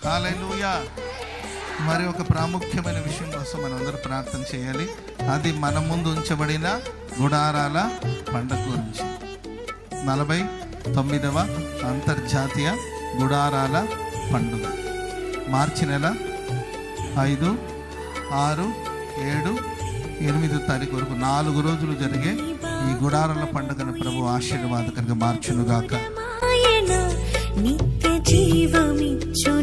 హల్లెలూయా. మరి ఒక ప్రాముఖ్యమైన విషయం కోసం మనం అందరూ ప్రార్థన చేయాలి. అది మన ముందు ఉంచబడిన గుడారాల పండుగ గురించి. 49వ అంతర్జాతీయ గుడారాల పండుగ మార్చి నెల 5, 6, 7, 8 తారీఖు వరకు 4 రోజులు జరిగే ఈ గుడారాల పండుగను ప్రభు ఆశీర్వాదకరంగా మార్చునుగాక. నిత్య జీవమిచ్చు